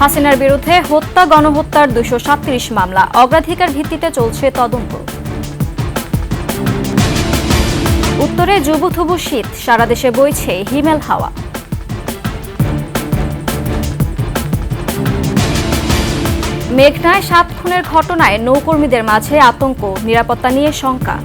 হাসিনার বিরুদ্ধে হত্যা গণহত্যার ২৩৭ মামলা, অগ্রাধিকার ভিত্তিতে চলছে তদন্ত। উত্তরে জুবুথুবু শীত, সারা দেশে বইছে হিমেল হাওয়া। মেঘনায় ৭ খুনের ঘটনায় নৌকর্মীদের মাঝে আতঙ্ক, নিরাপত্তা নিয়ে শঙ্কা।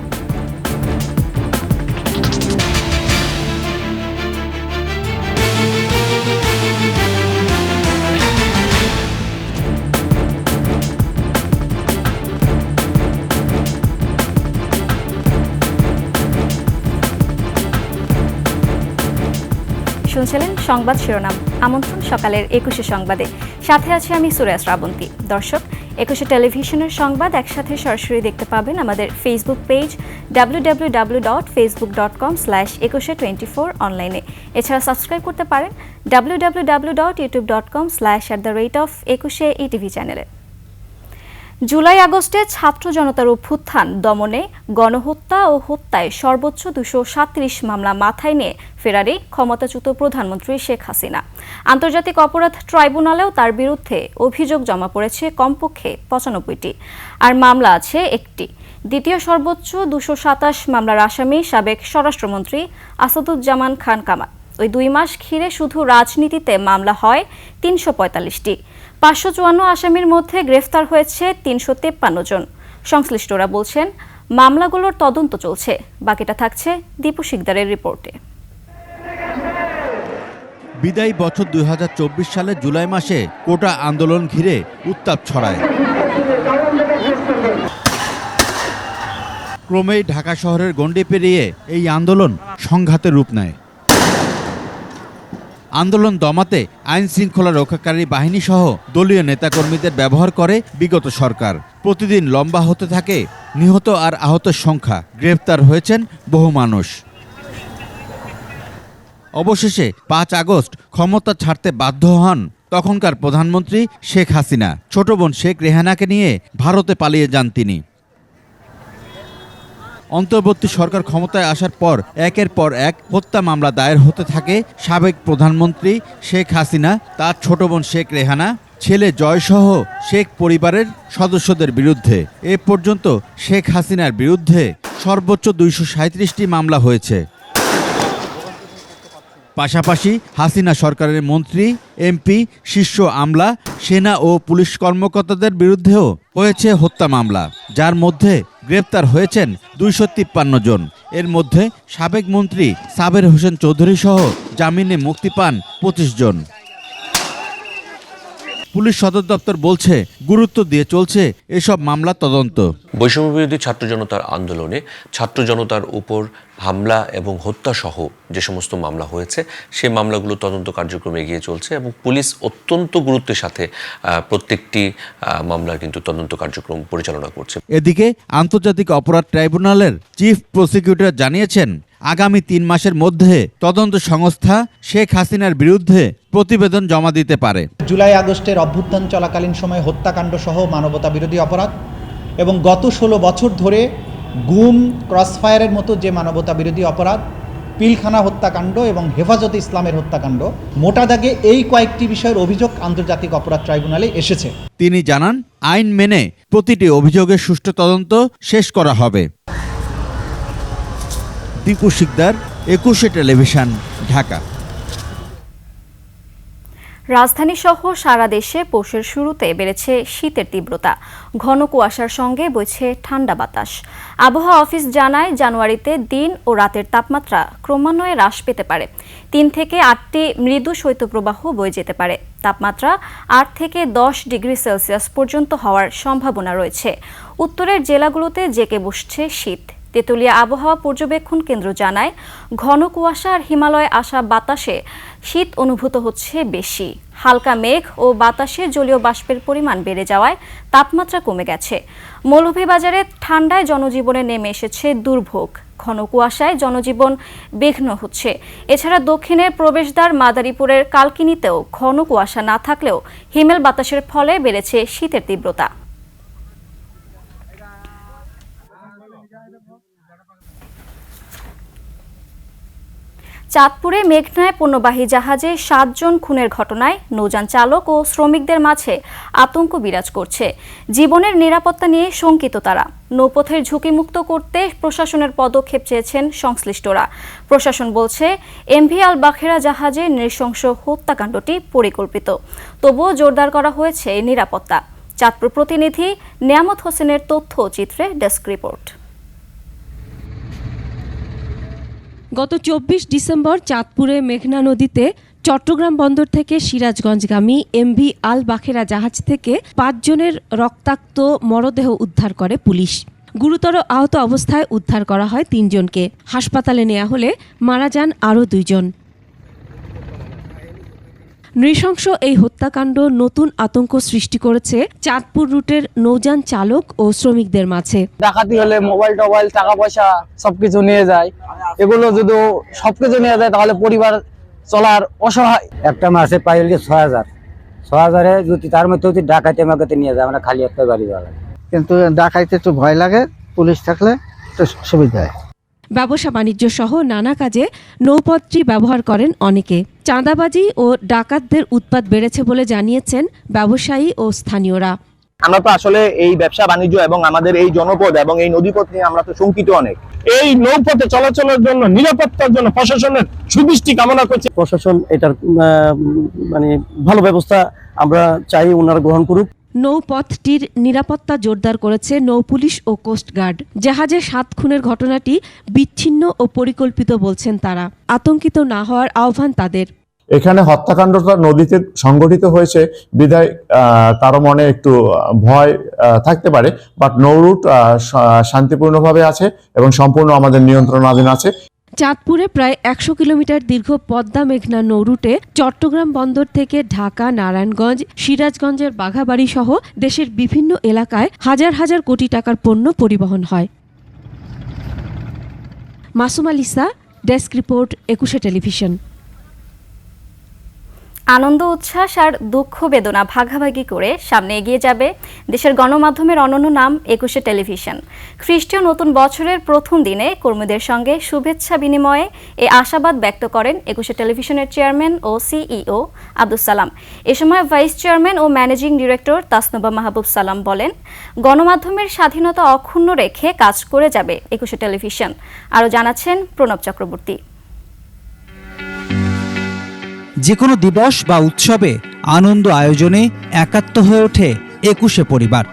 শুনছিলেন সংবাদ শিরোনাম। আমন্ত্রণ সকালের ২১শে সংবাদে, সাথে আছে আমি সুরেয়া শ্রাবন্তী। দর্শক, ২১শে টেলিভিশনের সংবাদ একসাথে সরাসরি দেখতে পাবেন আমাদের ফেসবুক পেজ www.facebook.com/2124 অনলাইনে। এছাড়া সাবস্ক্রাইব করতে পারেন www.youtube.com/@21 চ্যানেলে। জুলাই আগস্টে ছাত্র জনতার অভ্যুত্থান দমনে, গণহত্যা ও হত্যায় সর্বোচ্চ ২৩৭ মামলা মাথায় নিয়ে ফেরারি ক্ষমতাচ্যুত প্রধানমন্ত্রী শেখ হাসিনা। আন্তর্জাতিক অপরাধ ট্রাইব্যুনালেও তার বিরুদ্ধে অভিযোগ জমা পড়েছে কমপক্ষে ৯৫টি, আর মামলা আছে একটি। দ্বিতীয় সর্বোচ্চ ২২৭ মামলার আসামি সাবেক স্বরাষ্ট্রমন্ত্রী আসাদুজ্জামান খান কামাল। ওই ২ মাস ঘিরে শুধু রাজনীতিতে মামলা হয় ৩৪৫টি। ৫৫৪ আসামির মধ্যে গ্রেফতার হয়েছে ৩৫৩ জন। সংশ্লিষ্টরা বলছেন মামলাগুলোর তদন্ত চলছে। বাকিটা থাকছে দীপু শিকদারের রিপোর্টে। বিদায়ী বছর ২০২৪ সালের জুলাই মাসে কোটা আন্দোলন ঘিরে উত্তাপ ছড়ায়। ক্রমেই ঢাকা শহরের গণ্ডি পেরিয়ে এই আন্দোলন সংঘাতের রূপ নেয়। আন্দোলন দমাতে আইন শৃঙ্খলা রক্ষাকারী বাহিনী সহ দলীয় নেতাকর্মীদের ব্যবহার করে বিগত সরকার। প্রতিদিন লম্বা হতে থাকে নিহত আর আহতের সংখ্যা, গ্রেফতার হয়েছেন বহু মানুষ। অবশেষে ৫ আগস্ট ক্ষমতা ছাড়তে বাধ্য হন তখনকার প্রধানমন্ত্রী শেখ হাসিনা। ছোট বোন শেখ রেহানাকে নিয়ে ভারতে পালিয়ে যান তিনি। অন্তর্বর্তী সরকার ক্ষমতায় আসার পর একের পর এক হত্যা মামলা দায়ের হতে থাকে সাবেক প্রধানমন্ত্রী শেখ হাসিনা, তার ছোট বোন শেখ রেহানা, ছেলে জয়সহ শেখ পরিবারের সদস্যদের বিরুদ্ধে। এ পর্যন্ত শেখ হাসিনার বিরুদ্ধে সর্বোচ্চ ২৩৭টি মামলা হয়েছে। পাশাপাশি হাসিনা সরকারের মন্ত্রী, এমপি, শীর্ষ আমলা, সেনা ও পুলিশ কর্মকর্তাদের বিরুদ্ধেও হয়েছে হত্যা মামলা, যার মধ্যে গ্রেপ্তার হয়েছেন ২৫৩ জন। এর মধ্যে সাবেক মন্ত্রী সাবের হোসেন চৌধুরী সহ জামিনে মুক্তি পান ২৫ জন। পুলিশ সদর দপ্তর বলছে গুরুত্ব দিয়ে চলছে এসব মামলা তদন্ত। বৈষম্যবিরোধী ছাত্র জনতার আন্দোলনে ছাত্র জনতার উপর হামলা এবং হত্যা সহ যে সমস্ত মামলা হয়েছে সেই মামলাগুলো তদন্ত কার্যক্রম এগিয়ে চলছে এবং পুলিশ অত্যন্ত গুরুত্বের সাথে প্রত্যেকটি মামলার কিন্তু তদন্ত কার্যক্রম পরিচালনা করছে। এদিকে আন্তর্জাতিক অপরাধ ট্রাইব্যুনালের চিফ প্রসিকিউটর জানিয়েছেন আগামী ৩ মাসের মধ্যে তদন্ত সংস্থা শেখ হাসিনার বিরুদ্ধে প্রতিবেদন জমা দিতে পারে। জুলাই আগস্টের অভ্যুত্থান চলাকালীন সময়ে হত্যাকাণ্ড সহ মানবতা বিরোধী অপরাধ এবং গত ১৬ বছর ধরে গুম, ক্রসফায়ারের মতো যে মানবতা বিরোধী অপরাধ, পিলখানা হত্যাকাণ্ড এবং হেফাজতে ইসলামের হত্যাকাণ্ড, মোটা দাগে এই কয়েকটি বিষয়ের অভিযোগ আন্তর্জাতিক অপরাধ ট্রাইব্যুনালে এসেছে। তিনি জানান আইন মেনে প্রতিটি অভিযোগের সুষ্ঠু তদন্ত শেষ করা হবে। দীপু শিকদার, ২১শে টেলিভিশন, ঢাকা। রাজধানী সহ সারা দেশে পৌষের শুরুতে বেড়েছে শীতের তীব্রতা, ঘন কুয়াশার সঙ্গে বইছে ঠান্ডা বাতাস। আবহাওয়া অফিস জানায় জানুয়ারিতে দিন ও রাতের তাপমাত্রা ক্রমান্বয়ে হ্রাস পেতে পারে। ৩ থেকে ৮টি মৃদু শৈত্যপ্রবাহ বয়ে যেতে পারে। তাপমাত্রা ৮ থেকে ১০ ডিগ্রি সেলসিয়াস পর্যন্ত হওয়ার সম্ভাবনা রয়েছে। উত্তরের জেলাগুলোতে জেঁকে বসছে শীত। তেঁতুলিয়া আবহাওয়া পর্যবেক্ষণ কেন্দ্র জানায় ঘন কুয়াশা আর হিমালয়ে আসা বাতাসে শীত অনুভূত হচ্ছে বেশি। হালকা মেঘ ও বাতাসে জলীয় বাষ্পের পরিমাণ বেড়ে যাওয়ায় তাপমাত্রা কমে গেছে। মৌলভীবাজারে ঠান্ডায় জনজীবনে নেমে এসেছে দুর্ভোগ। ঘন কুয়াশায় জনজীবন বিঘ্ন হচ্ছে। এছাড়া দক্ষিণের প্রবেশদ্বার মাদারীপুরের কালকিনিতেও ঘন কুয়াশা না থাকলেও হিমেল বাতাসের ফলে বেড়েছে শীতের তীব্রতা। চাঁদপুরে মেঘনায় পণ্যবাহী জাহাজে 7 জন খুনের ঘটনায় নৌযান চালক ও শ্রমিকদের মাঝে আতঙ্ক বিরাজ করছে। জীবনের নিরাপত্তা নিয়ে শঙ্কিত তারা। নৌপথের ঝুঁকিমুক্ত করতে প্রশাসনের পদক্ষেপ চেয়েছেন সংশ্লিষ্টরা। প্রশাসন বলছে এমভি আল বাখেরা জাহাজের নৃশংস হত্যাকাণ্ডটি পরিকল্পিত, তবুও জোরদার করা হয়েছে নিরাপত্তা। চাঁদপুর প্রতিনিধি নিয়ামত হোসেনের তথ্য চিত্রে ডেস্ক রিপোর্ট। গত 24 ডিসেম্বর চাঁদপুরে মেঘনা নদীতে চট্টগ্রাম বন্দর থেকে সিরাজগঞ্জগামী এমভি আল বাখেরা জাহাজ থেকে 5 জনের রক্তাক্ত মরদেহ উদ্ধার করে পুলিশ। গুরুতর আহত অবস্থায় উদ্ধার করা হয় 3 জনকে। হাসপাতালে নেওয়া হলে মারা যান আরও 2 জন। নৃশংস এই হত্যাকাণ্ড নতুন আতঙ্ক সৃষ্টি করেছে চাঁদপুর রুটের নৌযান চালক ও শ্রমিকদের মাঝে। ডাকাতি হলে মোবাইল টোবাইল টাকা পয়সা সবকিছু নিয়ে যায়, এগুলো যদি সবকিছু নিয়ে যায় তাহলে পরিবার চলার অসহায়। একটা মাসে পাইলে 6,000 যদি তার মধ্যে যদি ডাকাইতে মাকাতে নিয়ে যায়, আমরা খালি একটা বাড়ি যাওয়া লাগে। কিন্তু ডাকাইতে একটু ভয় লাগে, পুলিশ থাকলে একটু সুবিধা হয়। ব্যবসা বাণিজ্য সহ নানা কাজে নৌপথটি ব্যবহার করেন অনেকে। চাঁদাবাজি ও ডাকাতদের উৎপাত বেড়েছে বলে জানিয়েছেন ব্যবসায়ী ও স্থানীয়রা। আমরা তো আসলে এই ব্যবসা বাণিজ্য এবং আমাদের এই জনপদ এবং এই নদীপথ নিয়ে আমরা তো শঙ্কিত অনেক। এই নৌপথে চলাচলের জন্য নিরাপত্তার জন্য প্রশাসনের সুদৃষ্টি কামনা করছি। প্রশাসন এটার মানে ভালো ব্যবস্থা আমরা চাই ওনারা গ্রহণ করুক। নৌপথটির নিরাপত্তা জোরদার করেছে নৌপুলিশ ও কোস্টগার্ড। জাহাজে 7 খুনের ঘটনাটি বিচ্ছিন্ন ও পরিকল্পিত বলছেন তারা। আতঙ্কিত না হওয়ার আহ্বান তাদের। এখানে হত্যাকাণ্ডটা নদীতে সংঘটিত হয়েছে বিধায় কারো মনে একটু ভয় থাকতে পারে, বাট নৌরুট শান্তিপূর্ণভাবে আছে এবং সম্পূর্ণ আমাদের নিয়ন্ত্রণাধীন আছে। চাঁদপুরে প্রায় 100 কিলোমিটার দীর্ঘ পদ্মা মেঘনা নৌরুটে চট্টগ্রাম বন্দর থেকে ঢাকা, নারায়ণগঞ্জ, সিরাজগঞ্জের বাঘাবাড়ি সহ দেশের বিভিন্ন এলাকায় হাজার হাজার কোটি টাকার পণ্য পরিবহন হয়। Masuma Lisa, desk report, 21 television. আনন্দ উচ্ছ্বাস আর দুঃখ বেদনা ভাগাভাগি করে সামনে এগিয়ে যাবে দেশের গণমাধ্যমের অনন্য নাম 21 টেলিভিশন। খ্রিস্টীয় নতুন বছরের প্রথম দিনে কর্মীদের সঙ্গে শুভেচ্ছা বিনিময়ে এই আশাবাদ ব্যক্ত করেন 21 টেলিভিশনের চেয়ারম্যান ও সিইও আব্দুস সালাম। এ সময় ভাইস চেয়ারম্যান ও ম্যানেজিং ডিরেক্টর তাসনুবা মাহবুব সালাম বলেন, গণমাধ্যমের স্বাধীনতা অক্ষুণ্ণ রেখে কাজ করে যাবে 21 টেলিভিশন। আরও জানাচ্ছেন প্রণব চক্রবর্তী। যে কোনো দিবস বা উৎসবে আনন্দ আয়োজনে একাত্ম হয়ে ওঠে 21 পরিবার।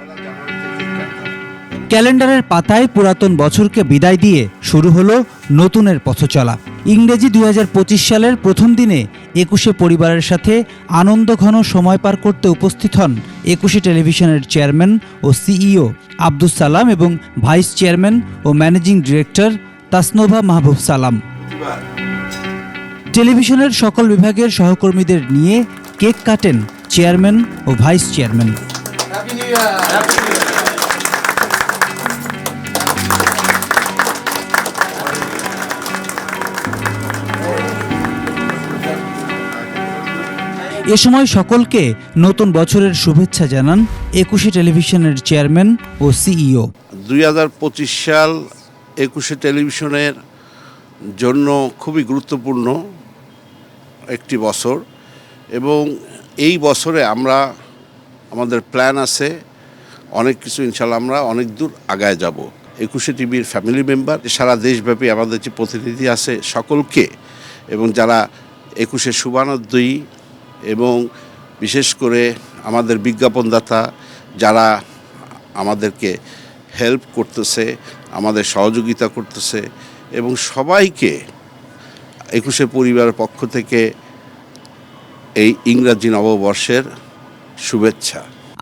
ক্যালেন্ডারের পাতায় পুরাতন বছরকে বিদায় দিয়ে শুরু হলো নতুনের পথচলা। ইংরেজি 2025 সালের প্রথম দিনে 21 পরিবারের সাথে আনন্দঘন সময় পার করতে উপস্থিত হন 21 টেলিভিশনের চেয়ারম্যান ও সিইও আব্দুস সালাম এবং ভাইস চেয়ারম্যান ও ম্যানেজিং ডিরেক্টর তাসনুবা মাহবুব সালাম। টেলিভিশনের সকল বিভাগের সহকর্মীদের নিয়ে কেক কাটেন চেয়ারম্যান ও ভাইস চেয়ারম্যান। এ সময় সকলকে নতুন বছরের শুভেচ্ছা জানান 21 টেলিভিশনের চেয়ারম্যান ও সিইও। 2025 সাল 21 টেলিভিশনের জন্য খুবই গুরুত্বপূর্ণ একটি বছর এবং এই বছরে আমরা আমাদের প্ল্যান আছে অনেক কিছু, ইনশাল্লাহ আমরা অনেক দূর আগায় যাব। 21 টিভির ফ্যামিলি মেম্বার সারা দেশব্যাপী আমাদের যে প্রতিনিধি আছে সকলকে এবং যারা 21 শুভানুদ্দয়ী এবং বিশেষ করে আমাদের বিজ্ঞাপনদাতা যারা আমাদেরকে হেল্প করতেছে, আমাদের সহযোগিতা করতেছে এবং সবাইকে 21 পরিবারের পক্ষ থেকে এই ইংরাজি নববর্ষের শুভেচ্ছা।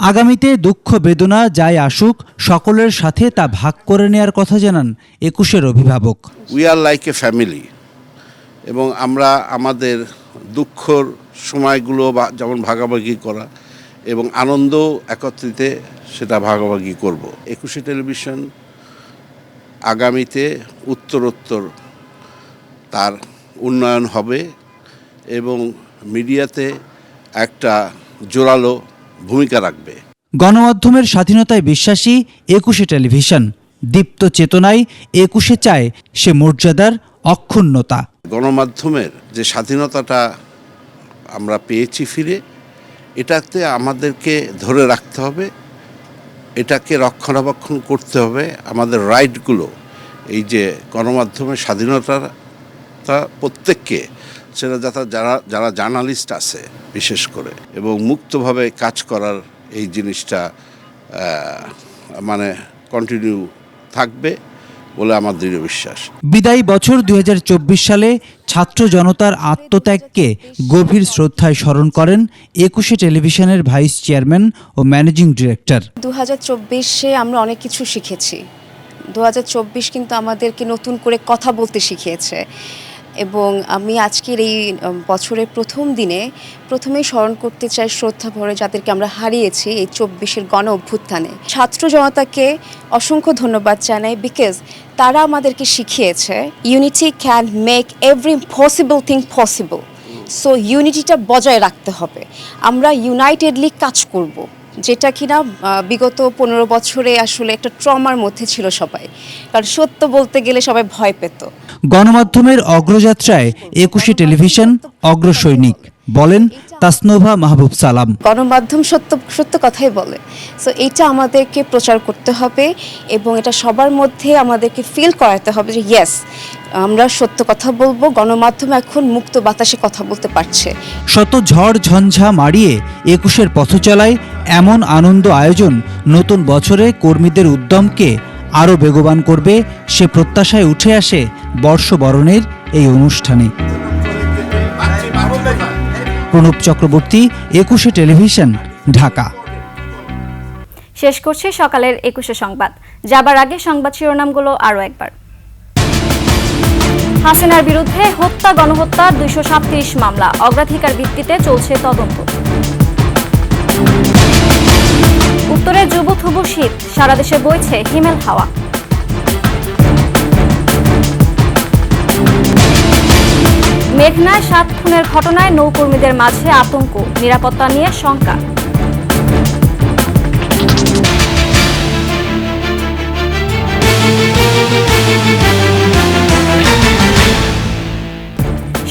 আগামীতে দুঃখ বেদনা যাই আসুক সকলের সাথে তা ভাগ করে নেয়ার কথা জানান 21 অভিভাবক। We are like a family এবং আমরা আমাদের দুঃখর সময়গুলো যেমন ভাগাভাগি করা এবং আনন্দ একত্রিতে সেটা ভাগাভাগি করব। 21 টেলিভিশন আগামীতে উত্তরোত্তর তার উন্নয়ন হবে এবং মিডিয়াতে একটা জোরালো ভূমিকা রাখবে। গণমাধ্যমের স্বাধীনতায় বিশ্বাসী 21 টেলিভিশন। দীপ্ত চেতনায় 21 চায় সে মর্যাদার অক্ষুণ্ণতা। গণমাধ্যমের যে স্বাধীনতাটা আমরা পেয়েছি ফিরে, এটাতে আমাদেরকে ধরে রাখতে হবে, এটাকে রক্ষণাবেক্ষণ করতে হবে। আমাদের রাইটগুলো, এই যে গণমাধ্যমের স্বাধীনতাটা প্রত্যেককে, সেটা যারা জার্নালিস্ট আছে বিশেষ করে, এবং মুক্তভাবে কাজ করার এই জিনিসটা মানে কন্টিনিউ থাকবে বলে আমার দৃঢ় বিশ্বাস। বিদায়ী বছর 2024 সালে ছাত্র জনতার আত্মত্যাগকে গভীর শ্রদ্ধায় স্মরণ করেন 21শে টেলিভিশনের ভাইস চেয়ারম্যান ও ম্যানেজিং ডিরেক্টর। 2024-এ আমরা অনেক কিছু শিখেছি। 2024 কিন্তু আমাদেরকে নতুন করে কথা বলতে শিখিয়েছে, এবং আমি আজকের এই বছরের প্রথম দিনে প্রথমেই স্মরণ করতে চাই শ্রদ্ধা ভরে যাদেরকে আমরা হারিয়েছি এই 24-এর গণ অভ্যুত্থানে। ছাত্র জনতাকে অসংখ্য ধন্যবাদ জানাই, বিকজ তারা আমাদেরকে শিখিয়েছে unity can make every possible thing possible. So ইউনিটিটা বজায় রাখতে হবে, আমরা ইউনাইটেডলি কাজ করব, যেটা কিনা বিগত 15 বছরে আসলে একটা ট্রমার মধ্যে ছিল সবাই, কারণ সত্য বলতে গেলে সবাই ভয় পেত। গণমাধ্যমের অগ্রযাত্রায় 21শে টেলিভিশন অগ্রসৈনিক বলেন তাসনোভা মাহবুব সালাম। গণমাধ্যম সত্য কথাই বলে, সো এটা আমাদেরকে প্রচার করতে হবে এবং এটা সবার মধ্যে আমাদেরকে ফিল করাতে হবে যে ইয়েস, আমরা সত্য কথা বলবো। গণমাধ্যম এখন মুক্ত বাতাসে কথা বলতে পারছে। শত ঝড় ঝঞ্ঝা মাড়িয়ে 21-এর পথ চলায় এমন আনন্দ আয়োজন নতুন বছরে কর্মীদের উদ্যমকে আরও বেগবান করবে, সে প্রত্যাশায় উঠে আসে বর্ষবরণের এই অনুষ্ঠানে। প্রণব চক্রবর্তী, 21শে টেলিভিশন, ঢাকা। শেষ করছি সকালের 21শে সংবাদ। যাবার আগে সংবাদ শিরোনামগুলো আরও একবার। হাসিনার বিরুদ্ধে হত্যা গণহত্যার 237 মামলা, অগ্রাধিকার ভিত্তিতে চলছে তদন্ত। উত্তরে যুবথুবু শীত, সারা দেশে বইছে হিমেল হাওয়া। মেঘনায় 7 খুনের ঘটনায় নৌকর্মীদের মাঝে আতঙ্ক, নিরাপত্তা নিয়ে শঙ্কা।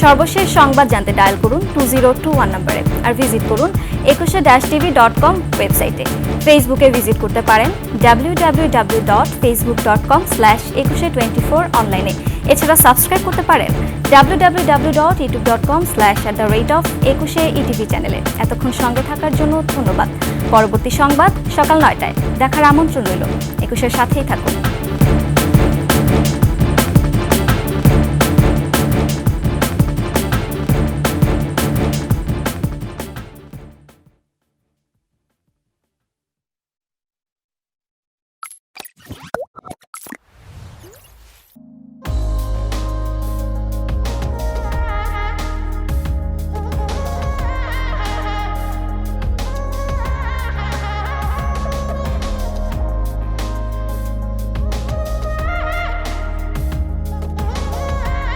সর্বশেষ সংবাদ জানতে ডায়াল করুন 2021 নম্বরে, আর ভিজিট করুন 21-tv.com ওয়েবসাইটে। ফেসবুকে ভিজিট করতে পারেন www.facebook.com/2124 অনলাইনে। এছাড়া সাবস্ক্রাইব করতে পারেন www.youtube.com/@21etv চ্যানেলে। এতক্ষণ সঙ্গে থাকার জন্য ধন্যবাদ। পরবর্তী সংবাদ সকাল 9টায় দেখার আমন্ত্রণ রইল। 21-এর সাথেই থাকুন।